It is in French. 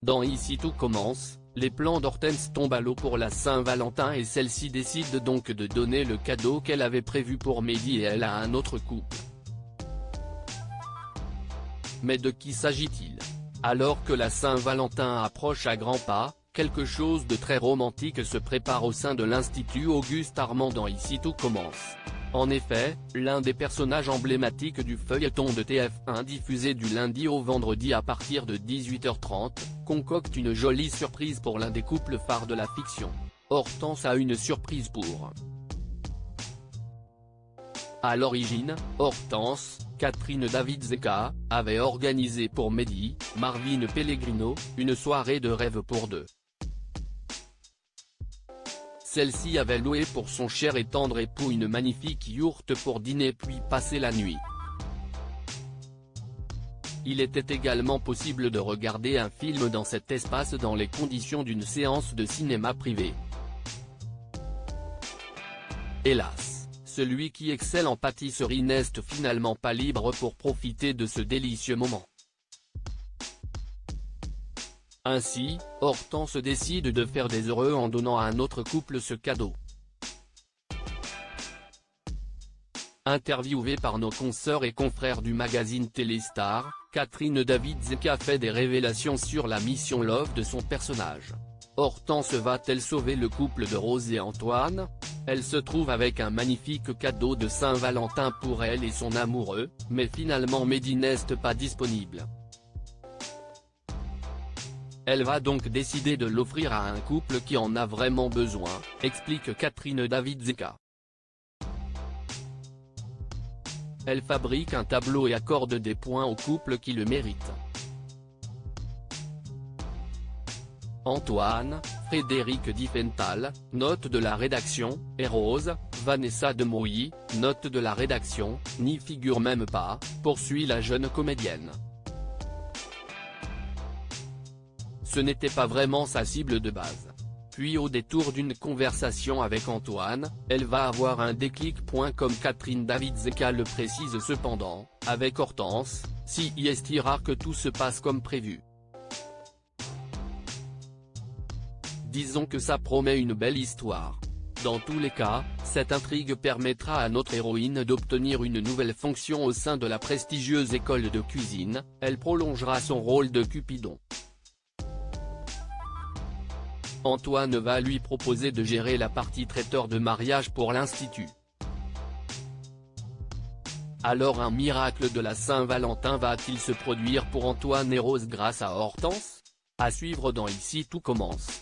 Dans Ici tout commence, les plans d'Hortense tombent à l'eau pour la Saint-Valentin et celle-ci décide donc de donner le cadeau qu'elle avait prévu pour Mehdi et elle à un autre couple. Mais de qui s'agit-il? Alors que la Saint-Valentin approche à grands pas, quelque chose de très romantique se prépare au sein de l'Institut Auguste Armand dans Ici tout commence. En effet, l'un des personnages emblématiques du feuilleton de TF1 diffusé du lundi au vendredi à partir de 18h30, concocte une jolie surprise pour l'un des couples phares de la fiction. Hortense a une surprise pour. À l'origine, Hortense, Catherine David Zeka, avait organisé pour Mehdi, Marvin Pellegrino, une soirée de rêve pour deux. Celle-ci avait loué pour son cher et tendre époux une magnifique yourte pour dîner puis passer la nuit. Il était également possible de regarder un film dans cet espace dans les conditions d'une séance de cinéma privée. Hélas, celui qui excelle en pâtisserie n'est finalement pas libre pour profiter de ce délicieux moment. Ainsi, Hortense décide de faire des heureux en donnant à un autre couple ce cadeau. Interviewée par nos consoeurs et confrères du magazine Téléstar, Catherine David Zeka fait des révélations sur la mission Love de son personnage. Hortense va-t-elle sauver le couple de Rose et Antoine? Elle se trouve avec un magnifique cadeau de Saint-Valentin pour elle et son amoureux, mais finalement Mehdi n'est pas disponible. Elle va donc décider de l'offrir à un couple qui en a vraiment besoin, explique Catherine David Zeka. Elle fabrique un tableau et accorde des points aux couples qui le méritent. Antoine, Frédéric Diffenthal, note de la rédaction, et Rose, Vanessa Demouy, note de la rédaction, n'y figure même pas, poursuit la jeune comédienne. Ce n'était pas vraiment sa cible de base. Puis au détour d'une conversation avec Antoine, elle va avoir un déclic. Comme Catherine David Zeka le précise cependant, avec Hortense, si est rare que tout se passe comme prévu. Disons que ça promet une belle histoire. Dans tous les cas, cette intrigue permettra à notre héroïne d'obtenir une nouvelle fonction au sein de la prestigieuse école de cuisine, elle prolongera son rôle de Cupidon. Antoine va lui proposer de gérer la partie traiteur de mariage pour l'Institut. Alors un miracle de la Saint-Valentin va-t-il se produire pour Antoine et Rose grâce à Hortense? À suivre dans Ici tout commence.